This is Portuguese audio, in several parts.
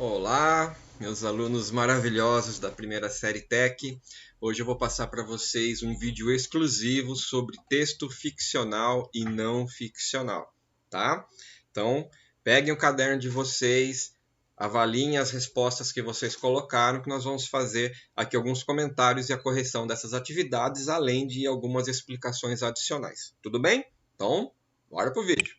Olá, meus alunos maravilhosos da primeira série Tech. Hoje eu vou passar para vocês um vídeo exclusivo sobre texto ficcional e não ficcional, tá? Então, peguem o caderno de vocês, avaliem as respostas que vocês colocaram, que nós vamos fazer aqui alguns comentários e a correção dessas atividades, além de algumas explicações adicionais. Tudo bem? Então, bora pro vídeo.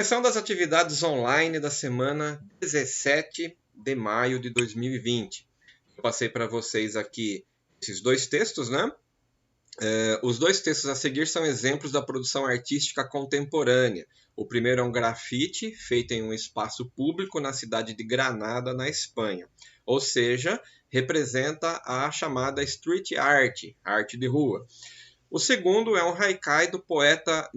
São das atividades online da semana 17 de maio de 2020. Eu passei para vocês aqui esses dois textos, né? Os dois textos a seguir são exemplos da produção artística contemporânea. O primeiro é um grafite feito em um espaço público na cidade de Granada, na Espanha. Ou seja, representa a chamada street art, arte de rua. O segundo é um haikai do poeta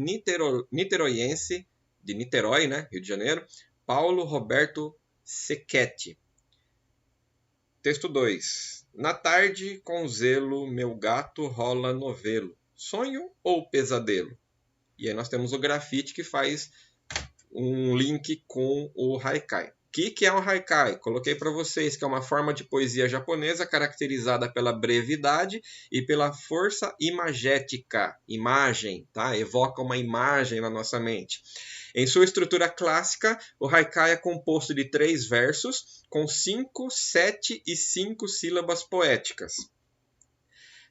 niteroiense de Niterói, né, Rio de Janeiro, Paulo Roberto Secchetti. Texto 2. Na tarde, com zelo, meu gato rola novelo. Sonho ou pesadelo? E aí nós temos o grafite que faz um link com o haikai. O que é um haikai? Coloquei para vocês que é uma forma de poesia japonesa caracterizada pela brevidade e pela força imagética. Imagem, tá? Evoca uma imagem na nossa mente. Em sua estrutura clássica, o haikai é composto de 3 versos com 5, 7 e 5 sílabas poéticas,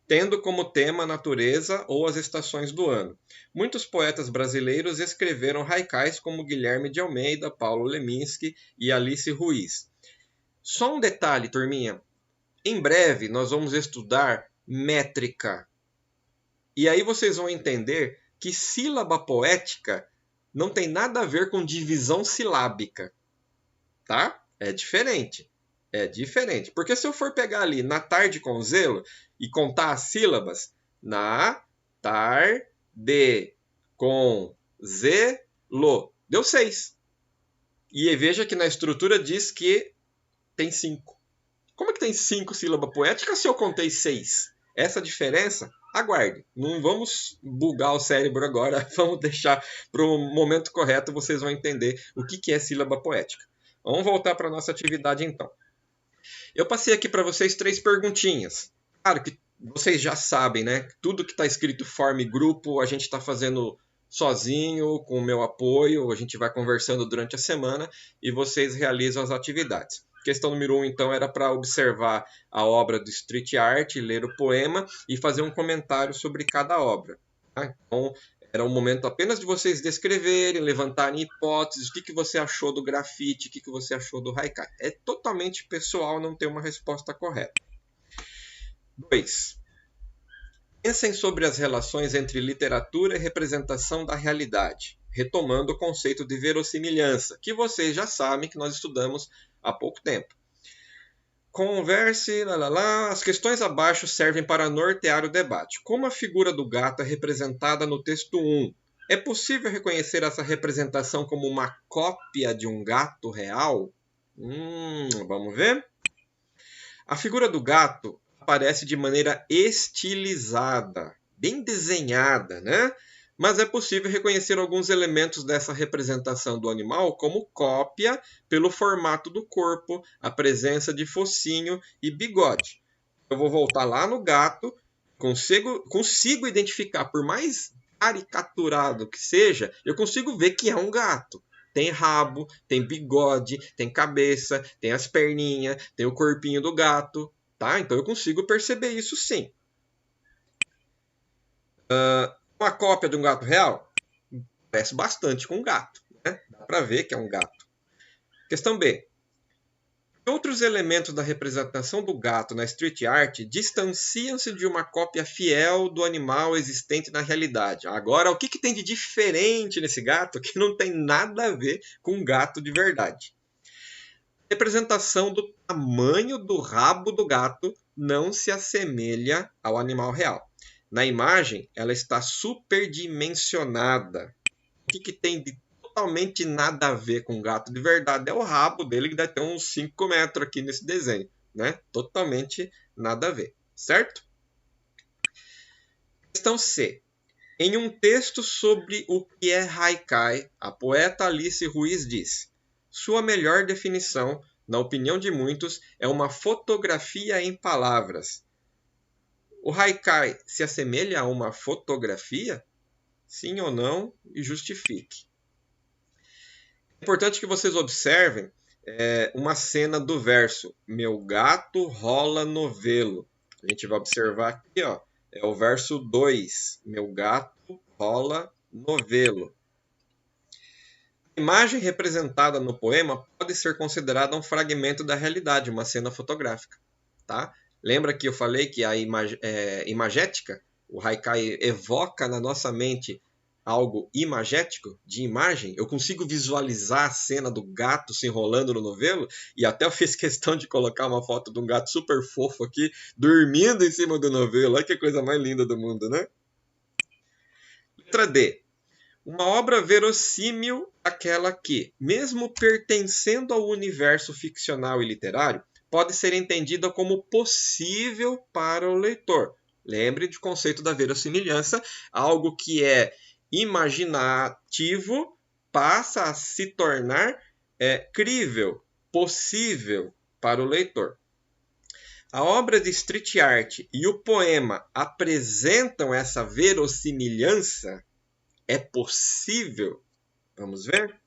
tendo como tema a natureza ou as estações do ano. Muitos poetas brasileiros escreveram haikais como Guilherme de Almeida, Paulo Leminski e Alice Ruiz. Só um detalhe, turminha. Em breve nós vamos estudar métrica. E aí vocês vão entender que sílaba poética não tem nada a ver com divisão silábica, tá? É diferente. É diferente. Porque se eu for pegar ali na tarde com zelo e contar as sílabas, na tarde com zelo, deu 6. E veja que na estrutura diz que tem 5. Como é que tem 5 sílabas poéticas se eu contei 6? Essa diferença, aguarde. Não vamos bugar o cérebro agora. Vamos deixar para o momento correto, vocês vão entender o que é sílaba poética. Vamos voltar para a nossa atividade então. Eu passei aqui para vocês 3 perguntinhas. Claro que vocês já sabem, né? Tudo que está escrito forme grupo, a gente está fazendo sozinho, com o meu apoio, a gente vai conversando durante a semana e vocês realizam as atividades. Questão número 1, então, era para observar a obra do Street Art, ler o poema e fazer um comentário sobre cada obra. Tá? Então, era um momento apenas de vocês descreverem, levantarem hipóteses, o que você achou do grafite, o que você achou do haikai. É totalmente pessoal, não tem uma resposta correta. 2. Pensem sobre as relações entre literatura e representação da realidade, retomando o conceito de verossimilhança, que vocês já sabem que nós estudamos há pouco tempo. Converse, as questões abaixo servem para nortear o debate. Como a figura do gato é representada no texto 1? É possível reconhecer essa representação como uma cópia de um gato real? Vamos ver? A figura do gato aparece de maneira estilizada, bem desenhada, né? Mas é possível reconhecer alguns elementos dessa representação do animal como cópia pelo formato do corpo, a presença de focinho e bigode. Eu vou voltar lá no gato, consigo identificar, por mais caricaturado que seja, eu consigo ver que é um gato. Tem rabo, tem bigode, tem cabeça, tem as perninhas, tem o corpinho do gato, tá? Então eu consigo perceber isso sim. Uma cópia de um gato real? Parece bastante com um gato, né? Dá para ver que é um gato. Questão B. Outros elementos da representação do gato na street art distanciam-se de uma cópia fiel do animal existente na realidade. Agora, o que tem de diferente nesse gato que não tem nada a ver com um gato de verdade? A representação do tamanho do rabo do gato não se assemelha ao animal real. Na imagem, ela está superdimensionada. O que tem de totalmente nada a ver com o gato de verdade é o rabo dele, que deve ter uns 5 metros aqui nesse desenho, né? Totalmente nada a ver, certo? Questão C. Em um texto sobre o que é haikai, a poeta Alice Ruiz diz: sua melhor definição na opinião de muitos, é uma fotografia em palavras. O haikai se assemelha a uma fotografia? Sim ou não? E justifique. É importante que vocês observem uma cena do verso. Meu gato rola novelo. A gente vai observar aqui, ó, é o verso 2. Meu gato rola novelo. A imagem representada no poema pode ser considerada um fragmento da realidade, uma cena fotográfica. Tá? Lembra que eu falei que a imagética, o haikai evoca na nossa mente algo imagético, de imagem? Eu consigo visualizar a cena do gato se enrolando no novelo, e até eu fiz questão de colocar uma foto de um gato super fofo aqui, dormindo em cima do novelo. Olha que coisa mais linda do mundo, né? Letra D. Uma obra verossímil, aquela que, mesmo pertencendo ao universo ficcional e literário, pode ser entendida como possível para o leitor. Lembre do conceito da verossimilhança, algo que é imaginativo passa a se tornar crível, possível para o leitor. A obra de street art e o poema apresentam essa verossimilhança? É possível? Vamos ver?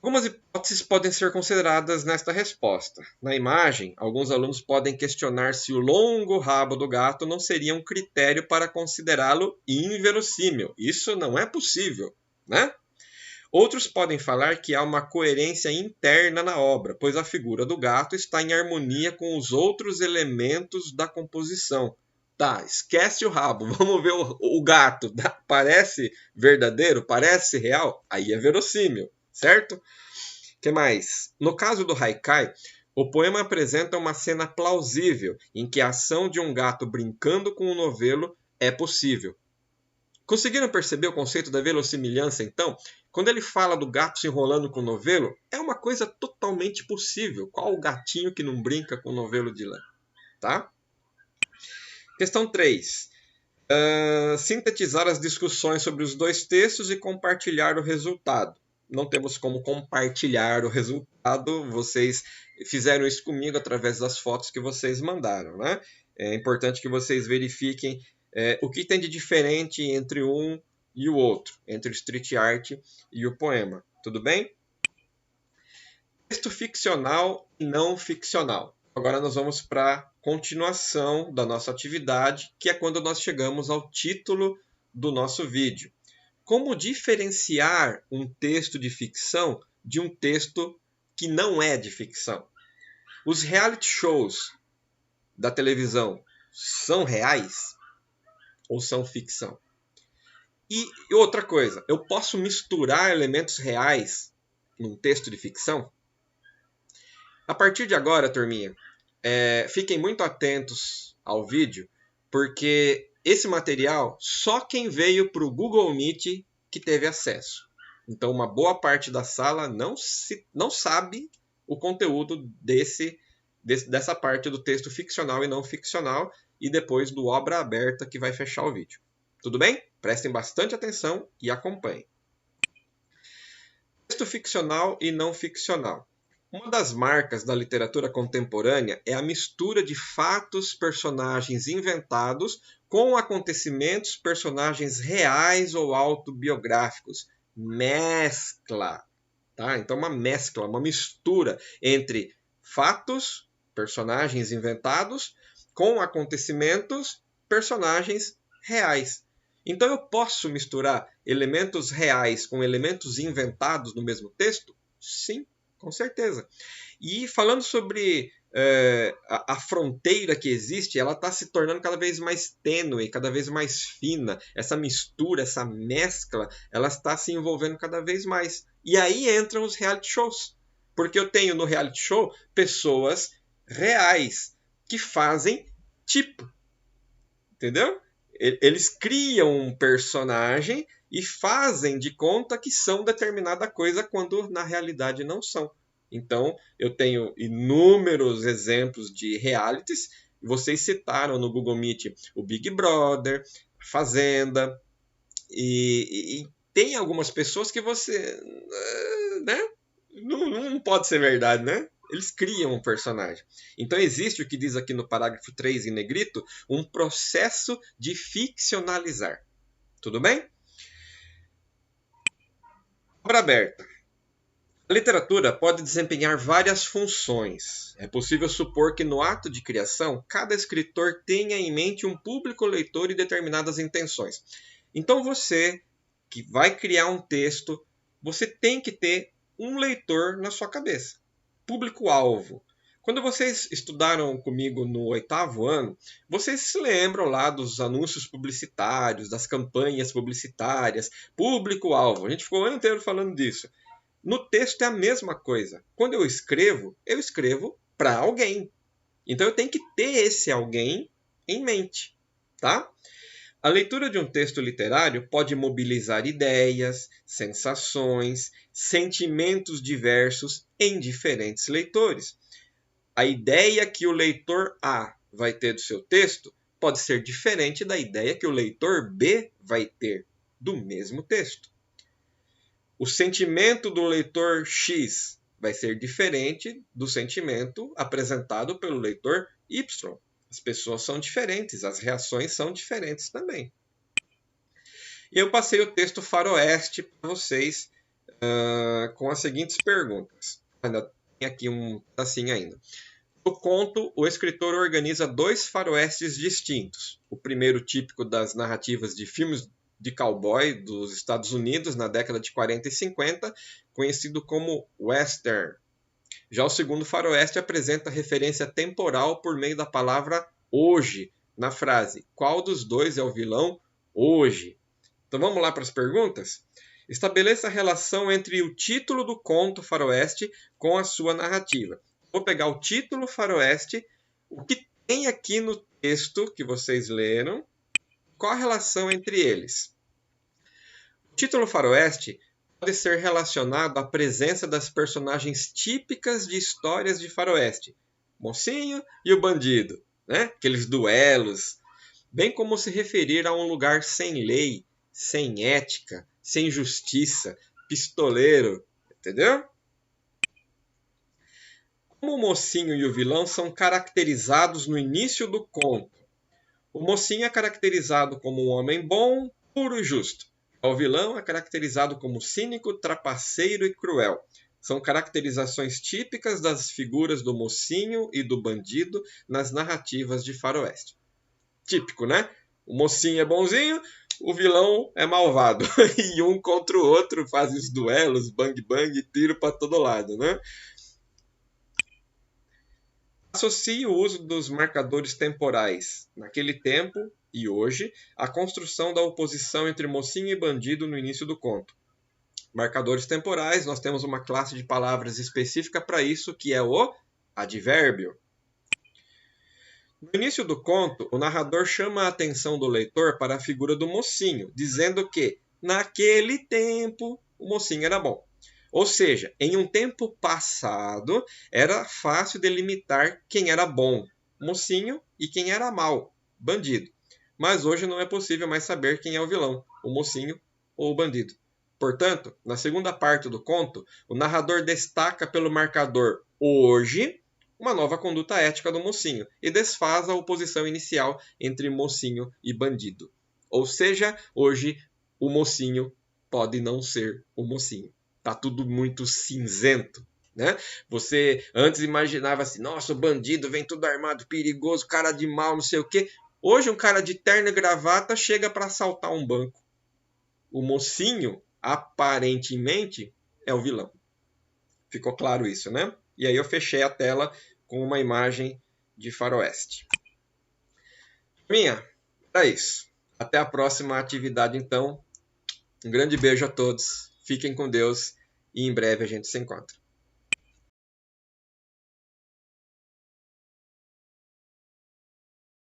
Algumas hipóteses podem ser consideradas nesta resposta. Na imagem, alguns alunos podem questionar se o longo rabo do gato não seria um critério para considerá-lo inverossímil. Isso não é possível, né? Outros podem falar que há uma coerência interna na obra, pois a figura do gato está em harmonia com os outros elementos da composição. Tá, esquece o rabo, vamos ver o gato. Parece verdadeiro? Parece real? Aí é verossímil, certo? O que mais? No caso do haikai, o poema apresenta uma cena plausível, em que a ação de um gato brincando com um novelo é possível. Conseguiram perceber o conceito da verossimilhança, então? Quando ele fala do gato se enrolando com o novelo, é uma coisa totalmente possível. Qual o gatinho que não brinca com o novelo de lã? Tá? Questão 3. Sintetizar as discussões sobre os dois textos e compartilhar o resultado. Não temos como compartilhar o resultado, vocês fizeram isso comigo através das fotos que vocês mandaram, né? É importante que vocês verifiquem o que tem de diferente entre um e o outro, entre o street art e o poema. Tudo bem? Texto ficcional e não ficcional. Agora nós vamos para a continuação da nossa atividade, que é quando nós chegamos ao título do nosso vídeo. Como diferenciar um texto de ficção de um texto que não é de ficção? Os reality shows da televisão são reais ou são ficção? E outra coisa, eu posso misturar elementos reais num texto de ficção? A partir de agora, turminha, fiquem muito atentos ao vídeo, porque esse material só quem veio para o Google Meet que teve acesso. Então, uma boa parte da sala não sabe o conteúdo dessa parte do texto ficcional e não ficcional, e depois do obra aberta que vai fechar o vídeo. Tudo bem? Prestem bastante atenção e acompanhem. Texto ficcional e não ficcional. Uma das marcas da literatura contemporânea é a mistura de fatos, personagens inventados com acontecimentos, personagens reais ou autobiográficos. Mescla. Tá? Então, uma mescla, uma mistura entre fatos, personagens inventados, com acontecimentos, personagens reais. Então, eu posso misturar elementos reais com elementos inventados no mesmo texto? Sim. Com certeza. E falando sobre a fronteira que existe, ela está se tornando cada vez mais tênue, cada vez mais fina. Essa mistura, essa mescla, ela está se envolvendo cada vez mais. E aí entram os reality shows. Porque eu tenho no reality show pessoas reais que fazem tipo. Entendeu? Eles criam um personagem e fazem de conta que são determinada coisa quando na realidade não são. Então, eu tenho inúmeros exemplos de realities. Vocês citaram no Google Meet o Big Brother, Fazenda, e tem algumas pessoas que você Não pode ser verdade, né? Eles criam um personagem. Então existe o que diz aqui no parágrafo 3 em negrito, um processo de ficcionalizar. Tudo bem? Obra aberta. A literatura pode desempenhar várias funções. É possível supor que no ato de criação, cada escritor tenha em mente um público leitor e determinadas intenções. Então você, que vai criar um texto, você tem que ter um leitor na sua cabeça. Público-alvo. Quando vocês estudaram comigo no 8º ano, vocês se lembram lá dos anúncios publicitários, das campanhas publicitárias, público-alvo. A gente ficou o ano inteiro falando disso. No texto é a mesma coisa. Quando eu escrevo para alguém. Então eu tenho que ter esse alguém em mente, tá? A leitura de um texto literário pode mobilizar ideias, sensações, sentimentos diversos em diferentes leitores. A ideia que o leitor A vai ter do seu texto pode ser diferente da ideia que o leitor B vai ter do mesmo texto. O sentimento do leitor X vai ser diferente do sentimento apresentado pelo leitor Y. As pessoas são diferentes, as reações são diferentes também. E eu passei o texto Faroeste para vocês com as seguintes perguntas. Ainda tem aqui um assim ainda. No conto, o escritor organiza 2 faroestes distintos. O primeiro típico das narrativas de filmes de cowboy dos Estados Unidos na década de 40 e 50, conhecido como western. Já o segundo faroeste apresenta referência temporal por meio da palavra hoje, na frase qual dos dois é o vilão hoje? Então vamos lá para as perguntas? Estabeleça a relação entre o título do conto faroeste com a sua narrativa. Vou pegar o título faroeste, o que tem aqui no texto que vocês leram, qual a relação entre eles? O título faroeste pode ser relacionado à presença das personagens típicas de histórias de faroeste, mocinho e o bandido, né? Aqueles duelos, bem como se referir a um lugar sem lei, sem ética, sem justiça, pistoleiro, entendeu? Como o mocinho e o vilão são caracterizados no início do conto. O mocinho é caracterizado como um homem bom, puro e justo. O vilão é caracterizado como cínico, trapaceiro e cruel. São caracterizações típicas das figuras do mocinho e do bandido nas narrativas de faroeste. Típico, né? O mocinho é bonzinho, o vilão é malvado. E um contra o outro faz os duelos, bang bang, tiro para todo lado, né? Associe o uso dos marcadores temporais naquele tempo e hoje à construção da oposição entre mocinho e bandido no início do conto. Marcadores temporais, nós temos uma classe de palavras específica para isso, que é o advérbio. No início do conto, o narrador chama a atenção do leitor para a figura do mocinho, dizendo que, naquele tempo, o mocinho era bom. Ou seja, em um tempo passado, era fácil delimitar quem era bom, mocinho, e quem era mau, bandido. Mas hoje não é possível mais saber quem é o vilão, o mocinho ou o bandido. Portanto, na segunda parte do conto, o narrador destaca pelo marcador hoje uma nova conduta ética do mocinho e desfaz a oposição inicial entre mocinho e bandido. Ou seja, hoje o mocinho pode não ser o mocinho. Tá tudo muito cinzento, né? Você antes imaginava assim, nossa, o bandido vem tudo armado, perigoso, cara de mal, não sei o quê. Hoje um cara de terno e gravata chega para assaltar um banco. O mocinho, aparentemente, é o vilão. Ficou claro isso, né? E aí eu fechei a tela com uma imagem de faroeste. É isso. Até a próxima atividade, então. Um grande beijo a todos. Fiquem com Deus e em breve a gente se encontra.